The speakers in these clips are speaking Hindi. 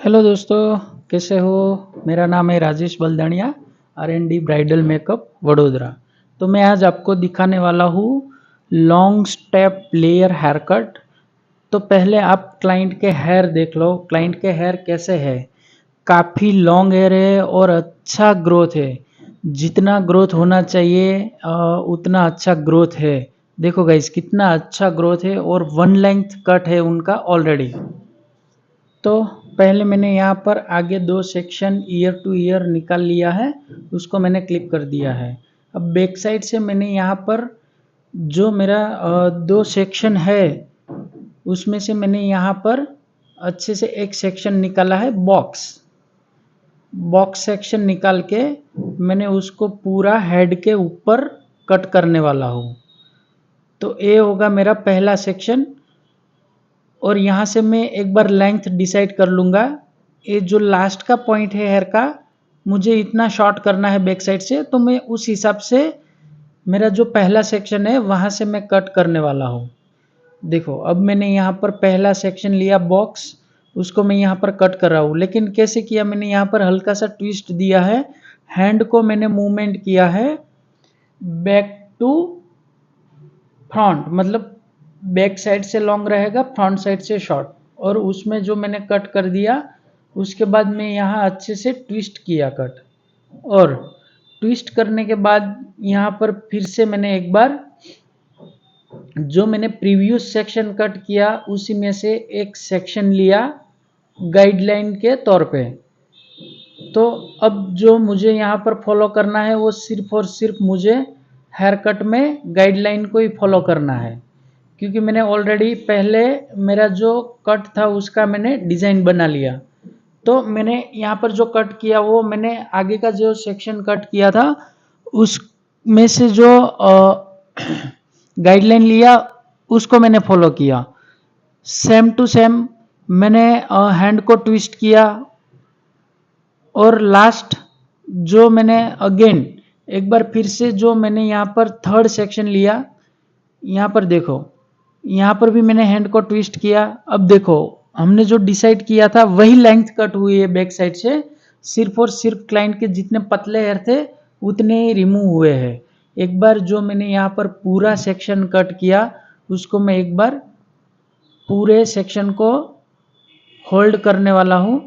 हेलो दोस्तों, कैसे हो। मेरा नाम है Rajesh Baldania, R&D bridal makeup Vadodara. तो मैं आज आपको दिखाने वाला हूँ long step layer hair cut. तो पहले आप क्लाइंट के हेयर देख लो, क्लाइंट के हेयर कैसे है। काफ़ी लॉन्ग हेयर है और अच्छा ग्रोथ है। जितना ग्रोथ होना चाहिए उतना अच्छा ग्रोथ है। देखो गाइस, कितना अच्छा ग्रोथ है और वन लेंथ कट है उनका ऑलरेडी। तो पहले मैंने यहाँ पर आगे दो सेक्शन ईयर टू ईयर निकाल लिया है, उसको मैंने क्लिप कर दिया है। अब बैक साइड से मैंने यहाँ पर जो मेरा दो सेक्शन है उसमें से मैंने यहाँ पर अच्छे से एक सेक्शन निकाला है बॉक्स बॉक्स सेक्शन निकाल के मैंने उसको पूरा हेड के ऊपर कट करने वाला हूँ। तो ये होगा मेरा पहला सेक्शन और यहाँ से मैं एक बार लेंथ डिसाइड कर लूँगा। ये जो लास्ट का पॉइंट है हेयर का, मुझे इतना शॉर्ट करना है बैक साइड से, तो मैं उस हिसाब से मेरा जो पहला सेक्शन है वहाँ से मैं कट करने वाला हूँ। देखो, अब मैंने यहाँ पर पहला सेक्शन लिया बॉक्स, उसको मैं यहाँ पर कट कर रहा हूँ। लेकिन कैसे किया, मैंने यहाँ पर हल्का सा ट्विस्ट दिया है, हैंड को मैंने मूवमेंट किया है बैक टू फ्रंट, मतलब बैक साइड से लॉन्ग रहेगा, फ्रंट साइड से शॉर्ट। और उसमें जो मैंने कट कर दिया उसके बाद मैं यहाँ अच्छे से ट्विस्ट किया कट। और ट्विस्ट करने के बाद यहाँ पर फिर से मैंने एक बार जो मैंने प्रीवियस सेक्शन कट किया उसी में से एक सेक्शन लिया गाइडलाइन के तौर पे। तो अब जो मुझे यहाँ पर फॉलो करना है वो सिर्फ और सिर्फ मुझे हेयर कट में गाइडलाइन को ही फॉलो करना है, क्योंकि मैंने ऑलरेडी पहले मेरा जो कट था उसका मैंने डिज़ाइन बना लिया। तो मैंने यहाँ पर जो कट किया वो मैंने आगे का जो सेक्शन कट किया था उसमें से जो गाइडलाइन लिया उसको मैंने फॉलो किया। सेम टू सेम मैंने हैंड को ट्विस्ट किया और लास्ट जो मैंने अगेन एक बार फिर से जो मैंने यहाँ पर थर्ड सेक्शन लिया, यहाँ पर देखो, यहाँ पर भी मैंने हैंड को ट्विस्ट किया। अब देखो, हमने जो डिसाइड किया था वही लेंथ कट हुई है बैक साइड से, सिर्फ और सिर्फ क्लाइंट के जितने पतले हेयर थे उतने ही रिमूव हुए हैं। एक बार जो मैंने यहाँ पर पूरा सेक्शन कट किया उसको मैं एक बार पूरे सेक्शन को होल्ड करने वाला हूँ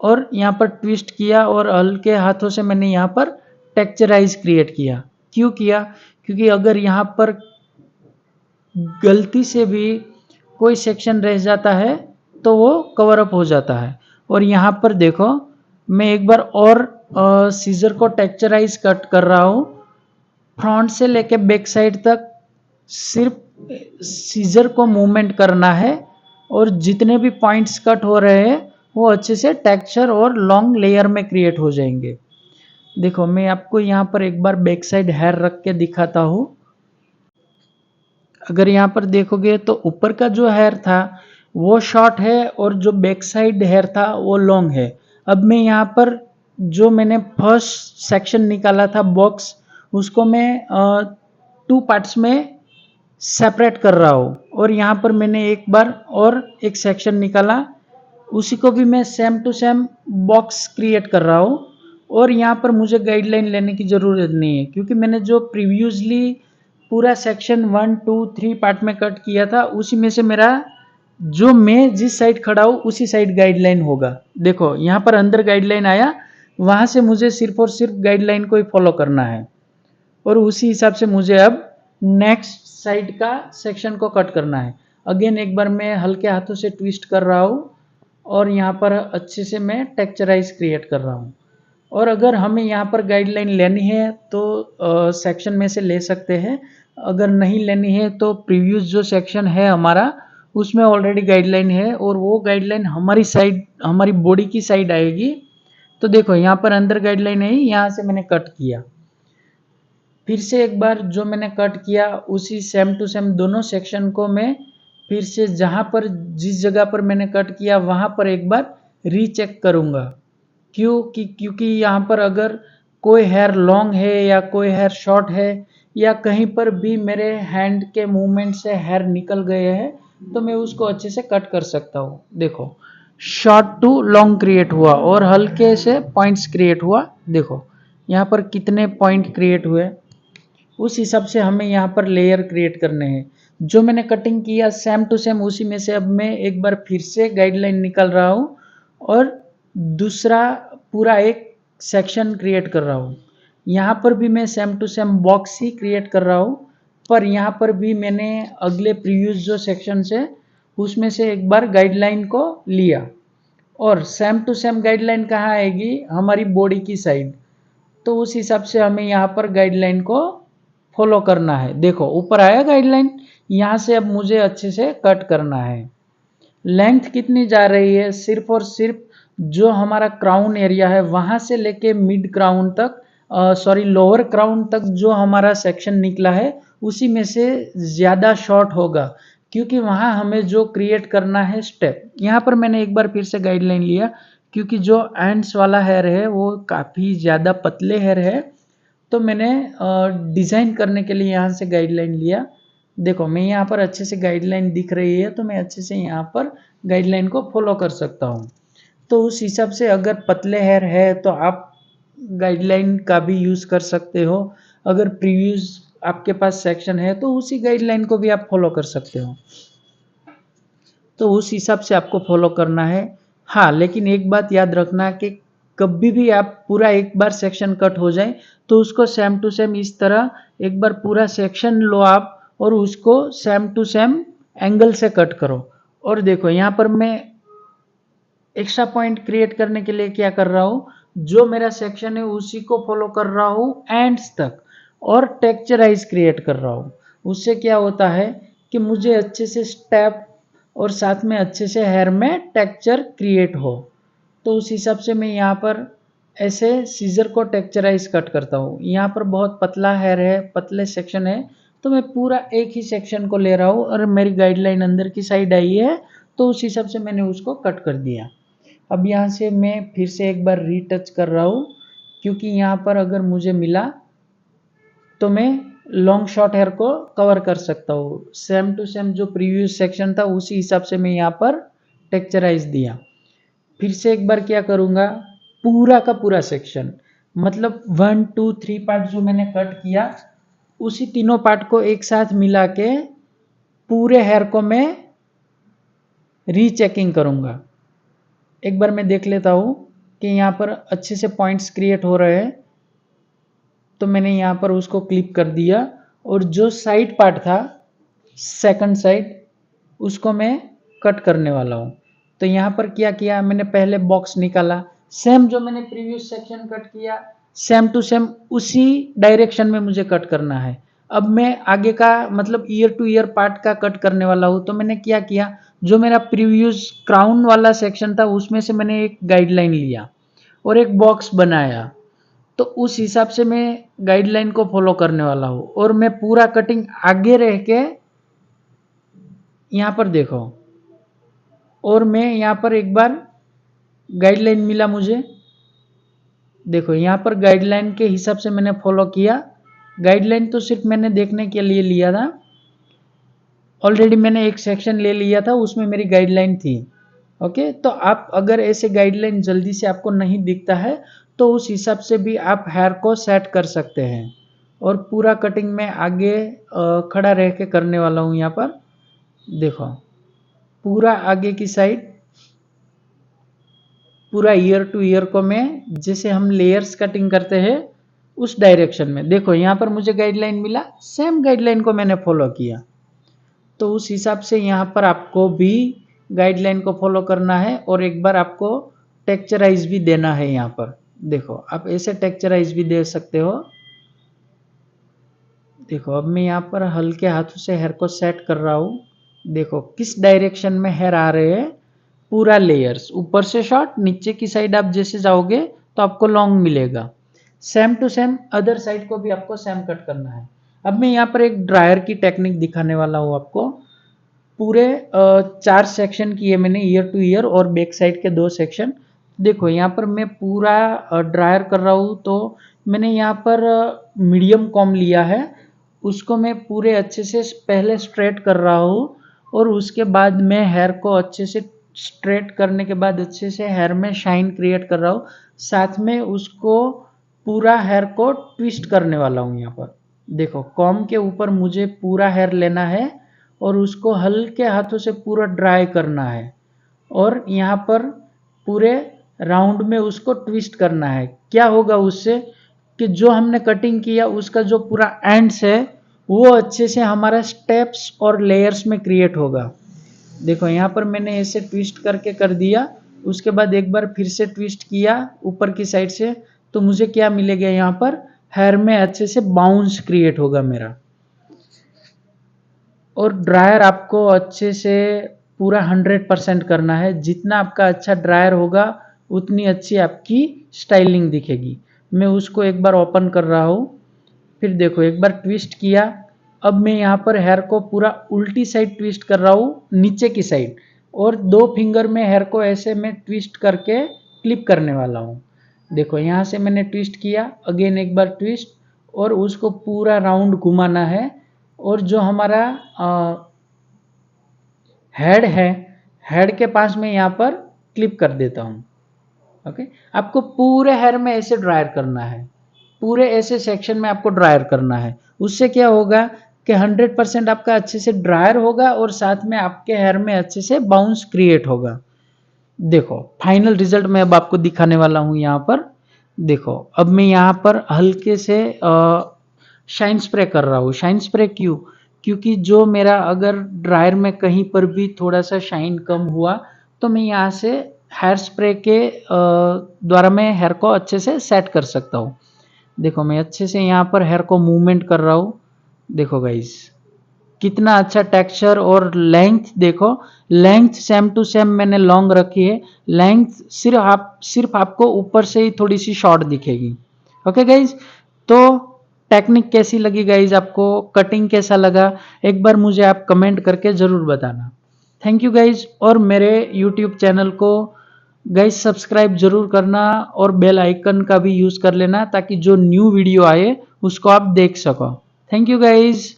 और यहाँ पर ट्विस्ट किया और हल्के हाथों से मैंने यहाँ पर टेक्चराइज क्रिएट किया। क्यों किया, क्योंकि अगर यहाँ पर गलती से भी कोई सेक्शन रह जाता है तो वो कवर अप हो जाता है। और यहाँ पर देखो, मैं एक बार और सीजर को टेक्चराइज कट कर रहा हूँ फ्रंट से लेके बैक साइड तक। सिर्फ सीजर को मूवमेंट करना है और जितने भी पॉइंट्स कट हो रहे हैं वो अच्छे से टेक्सचर और लॉन्ग लेयर में क्रिएट हो जाएंगे। देखो, मैं आपको यहाँ पर एक बार बैक साइड हेयर रख के दिखाता हूँ। अगर यहाँ पर देखोगे तो ऊपर का जो हेयर था वो शॉर्ट है और जो बैक साइड हेयर था वो लॉन्ग है। अब मैं यहाँ पर जो मैंने फर्स्ट सेक्शन निकाला था बॉक्स, उसको मैं टू पार्ट्स में सेपरेट कर रहा हूँ और यहाँ पर मैंने एक बार और एक सेक्शन निकाला, उसी को भी मैं same to same box create कर रहा हूँ। और यहाँ पर मुझे गाइडलाइन लेने की ज़रूरत नहीं है, क्योंकि मैंने जो प्रीवियसली पूरा सेक्शन 1 2 3 पार्ट में कट किया था उसी में से मेरा जो मैं जिस साइड खड़ा हूँ उसी साइड गाइडलाइन होगा। देखो, यहाँ पर अंदर गाइडलाइन आया, वहाँ से मुझे सिर्फ और सिर्फ गाइडलाइन को ही फॉलो करना है और उसी हिसाब से मुझे अब नेक्स्ट साइड का सेक्शन को कट करना है। अगेन एक बार मैं हल्के हाथों से ट्विस्ट कर रहा हूँ और यहाँ पर अच्छे से मैं टेक्चराइज क्रिएट कर रहा हूँ। और अगर हमें यहाँ पर गाइडलाइन लेनी है तो सेक्शन में से ले सकते हैं, अगर नहीं लेनी है तो प्रीवियस जो सेक्शन है हमारा उसमें ऑलरेडी गाइडलाइन है और वो गाइडलाइन हमारी साइड, हमारी बॉडी की साइड आएगी। तो देखो, यहाँ पर अंदर गाइडलाइन है, यहाँ से मैंने कट किया। फिर से एक बार जो मैंने कट किया उसी सेम टू सेम दोनों सेक्शन को मैं फिर से जहाँ पर जिस जगह पर मैंने कट किया वहाँ पर एक बार रीचेक करूँगा। क्योंकि यहाँ पर अगर कोई हेयर लॉन्ग है या कोई हेयर शॉर्ट है या कहीं पर भी मेरे हैंड के मूवमेंट से हेयर निकल गए हैं तो मैं उसको अच्छे से कट कर सकता हूँ। देखो, शॉर्ट टू लॉन्ग क्रिएट हुआ और हल्के से पॉइंट्स क्रिएट हुआ। देखो यहाँ पर कितने पॉइंट क्रिएट हुए, उस हिसाब से हमें यहाँ पर लेयर क्रिएट करने हैं। जो मैंने कटिंग किया सेम टू सेम उसी में से अब मैं एक बार फिर से गाइडलाइन निकाल रहा हूँ और दूसरा पूरा एक सेक्शन क्रिएट कर रहा हूँ। यहाँ पर भी मैं सेम टू सेम बॉक्स ही क्रिएट कर रहा हूँ, पर यहाँ पर भी मैंने अगले प्रीवियस जो सेक्शन है उसमें से एक बार गाइडलाइन को लिया और सेम टू सेम गाइडलाइन कहाँ आएगी, हमारी बॉडी की साइड। तो उस हिसाब से हमें यहाँ पर गाइडलाइन को फॉलो करना है। देखो ऊपर आया गाइडलाइन, यहाँ से अब मुझे अच्छे से कट करना है। लेंथ कितनी जा रही है, सिर्फ और सिर्फ जो हमारा क्राउन एरिया है वहाँ से लेके मिड क्राउन तक, सॉरी लोअर क्राउन तक जो हमारा सेक्शन निकला है उसी में से ज़्यादा शॉर्ट होगा, क्योंकि वहाँ हमें जो क्रिएट करना है स्टेप। यहाँ पर मैंने एक बार फिर से गाइडलाइन लिया क्योंकि जो एंड्स वाला हेयर है वो काफ़ी ज़्यादा पतले हेयर है, तो मैंने डिज़ाइन करने के लिए यहाँ से गाइडलाइन लिया। देखो मैं यहाँ पर अच्छे से गाइडलाइन दिख रही है तो मैं अच्छे से यहाँ पर गाइडलाइन को फॉलो कर सकता हूँ। तो उस हिसाब से अगर पतले हेयर है तो आप गाइडलाइन का भी यूज़ कर सकते हो, अगर प्रीवियस आपके पास सेक्शन है तो उसी गाइडलाइन को भी आप फॉलो कर सकते हो। तो उस हिसाब से आपको फॉलो करना है। हाँ लेकिन एक बात याद रखना कि कभी भी आप पूरा एक बार सेक्शन कट हो जाए तो उसको सेम टू सेम इस तरह एक बार पूरा सेक्शन लो आप और उसको सेम टू सेम एंगल से कट करो। और देखो यहाँ पर मैं एक्स्ट्रा पॉइंट क्रिएट करने के लिए क्या कर रहा हूँ, जो मेरा सेक्शन है उसी को फॉलो कर रहा हूँ एंड्स तक और टेक्चराइज क्रिएट कर रहा हूँ। उससे क्या होता है कि मुझे अच्छे से स्टेप और साथ में अच्छे से हेयर में टेक्सचर क्रिएट हो। तो उस हिसाब से मैं यहाँ पर ऐसे सीजर को टेक्चराइज कट करता हूँ। यहाँ पर बहुत पतला हेयर है, पतले सेक्शन है, तो मैं पूरा एक ही सेक्शन को ले रहा हूँ और मेरी गाइडलाइन अंदर की साइड आई है तो उस हिसाब से मैंने उसको कट कर दिया। अब यहाँ से मैं फिर से एक बार रीटच कर रहा हूँ क्योंकि यहाँ पर अगर मुझे मिला तो मैं लॉन्ग शॉर्ट हेयर को कवर कर सकता हूँ। सेम टू सेम जो प्रीवियस सेक्शन था उसी हिसाब से मैं यहाँ पर टेक्चराइज दिया। फिर से एक बार क्या करूँगा, पूरा का पूरा सेक्शन मतलब 1 2 3 पार्ट जो मैंने कट किया उसी तीनों पार्ट को एक साथ मिला के पूरे हेयर को मैं रीचेकिंग करूँगा। एक बार मैं देख लेता हूँ कि यहाँ पर अच्छे से पॉइंट्स क्रिएट हो रहे हैं, तो मैंने यहाँ पर उसको क्लिक कर दिया और जो साइड पार्ट था सेकंड साइड उसको मैं कट करने वाला हूँ। तो यहाँ पर क्या किया, मैंने पहले बॉक्स निकाला, सेम जो मैंने प्रीवियस सेक्शन कट किया सेम टू सेम उसी डायरेक्शन में मुझे कट करना है। अब मैं आगे का मतलब ईयर टू ईयर पार्ट का कट करने वाला हूँ। तो मैंने क्या किया, जो मेरा प्रीवियस क्राउन वाला सेक्शन था उसमें से मैंने एक गाइडलाइन लिया और एक बॉक्स बनाया, तो उस हिसाब से मैं गाइडलाइन को फॉलो करने वाला हूँ और मैं पूरा कटिंग आगे रह के यहाँ पर देखो और मैं यहाँ पर एक बार गाइडलाइन मिला मुझे, देखो यहाँ पर गाइडलाइन के हिसाब से मैंने फॉलो किया। गाइडलाइन तो सिर्फ मैंने देखने के लिए लिया था, ऑलरेडी मैंने एक सेक्शन ले लिया था उसमें मेरी गाइडलाइन थी। ओके, तो आप अगर ऐसे गाइडलाइन जल्दी से आपको नहीं दिखता है तो उस हिसाब से भी आप हेयर को सेट कर सकते हैं। और पूरा कटिंग में आगे खड़ा रह के करने वाला हूँ। यहाँ पर देखो पूरा आगे की साइड पूरा ईयर टू ईयर को मैं जैसे हम लेयर्स कटिंग करते हैं उस डायरेक्शन में, देखो यहाँ पर मुझे गाइडलाइन मिला, सेम गाइडलाइन को मैंने फॉलो किया। तो उस हिसाब से यहाँ पर आपको भी गाइडलाइन को फॉलो करना है और एक बार आपको टेक्चराइज भी देना है। यहाँ पर देखो आप ऐसे टेक्चराइज भी दे सकते हो। देखो अब मैं यहाँ पर हल्के हाथों से हेयर को सेट कर रहा हूँ। देखो किस डायरेक्शन में हेयर आ रहे हैं, पूरा लेयर्स ऊपर से शॉर्ट, नीचे की साइड आप जैसे जाओगे तो आपको लॉन्ग मिलेगा। Same to same other side को भी आपको सेम कट करना है। अब मैं यहाँ पर एक ड्रायर की टेक्निक दिखाने वाला हूँ आपको। पूरे 4 सेक्शन किए मैंने, ईयर टू ईयर और बैक साइड के 2 सेक्शन। देखो यहाँ पर मैं पूरा ड्रायर कर रहा हूँ, तो मैंने यहाँ पर मीडियम कॉम लिया है, उसको मैं पूरे अच्छे से पहले स्ट्रेट कर रहा हूँ और उसके बाद मैं हेयर को अच्छे से स्ट्रेट करने के बाद अच्छे से हेयर में शाइन क्रिएट कर रहा हूँ, साथ में उसको पूरा हेयर को ट्विस्ट करने वाला हूँ। यहाँ पर देखो कॉम्ब के ऊपर मुझे पूरा हेयर लेना है और उसको हल्के हाथों से पूरा ड्राई करना है और यहाँ पर पूरे राउंड में उसको ट्विस्ट करना है। क्या होगा उससे कि जो हमने कटिंग किया उसका जो पूरा एंड्स है वो अच्छे से हमारा स्टेप्स और लेयर्स में क्रिएट होगा। देखो यहाँ पर मैंने ऐसे ट्विस्ट करके कर दिया, उसके बाद एक बार फिर से ट्विस्ट किया ऊपर की साइड से, तो मुझे क्या मिलेगा यहाँ पर हेयर में अच्छे से बाउंस क्रिएट होगा मेरा। और ड्रायर आपको अच्छे से पूरा 100% करना है। जितना आपका अच्छा ड्रायर होगा उतनी अच्छी आपकी स्टाइलिंग दिखेगी। मैं उसको एक बार ओपन कर रहा हूँ, फिर देखो एक बार ट्विस्ट किया। अब मैं यहाँ पर हेयर को पूरा उल्टी साइड ट्विस्ट कर रहा हूँ नीचे की साइड, और 2 फिंगर में हेयर को ऐसे मैं ट्विस्ट करके क्लिप करने वाला हूँ। देखो यहाँ से मैंने ट्विस्ट किया, अगेन एक बार ट्विस्ट, और उसको पूरा राउंड घुमाना है। और जो हमारा हेड है, हेड के पास में यहाँ पर क्लिप कर देता हूँ। ओके, आपको पूरे हेयर में ऐसे ड्रायर करना है, पूरे ऐसे सेक्शन में आपको ड्रायर करना है। उससे क्या होगा कि 100% आपका अच्छे से ड्रायर होगा और साथ में आपके हेयर में अच्छे से बाउंस क्रिएट होगा। देखो फाइनल रिजल्ट मैं अब आपको दिखाने वाला हूँ। यहाँ पर देखो अब मैं यहाँ पर हल्के से शाइन स्प्रे कर रहा हूँ। शाइन स्प्रे क्यों? क्योंकि जो मेरा अगर ड्रायर में कहीं पर भी थोड़ा सा शाइन कम हुआ तो मैं यहाँ से हेयर स्प्रे के द्वारा मैं हेयर को अच्छे से सेट कर सकता हूँ। देखो मैं अच्छे से यहाँ पर हेयर को मूवमेंट कर रहा हूँ। देखो गाइस कितना अच्छा टेक्सचर और लेंथ, देखो लेंथ सेम टू सेम मैंने लॉन्ग रखी है। लेंथ सिर्फ आपको ऊपर से ही थोड़ी सी शॉर्ट दिखेगी। ओके गाइज, तो टेक्निक कैसी लगी गाइज, आपको कटिंग कैसा लगा, एक बार मुझे आप कमेंट करके ज़रूर बताना। थैंक यू गाइज, और मेरे यूट्यूब चैनल को गाइज सब्सक्राइब जरूर करना और बेल आइकन का भी यूज़ कर लेना ताकि जो न्यू वीडियो आए उसको आप देख सको। Thank you guys.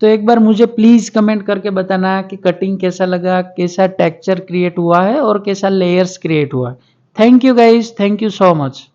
तो एक बार मुझे प्लीज़ कमेंट करके बताना कि कटिंग कैसा लगा, कैसा टेक्सचर क्रिएट हुआ है और कैसा लेयर्स क्रिएट हुआ है। Thank you guys, thank you so much.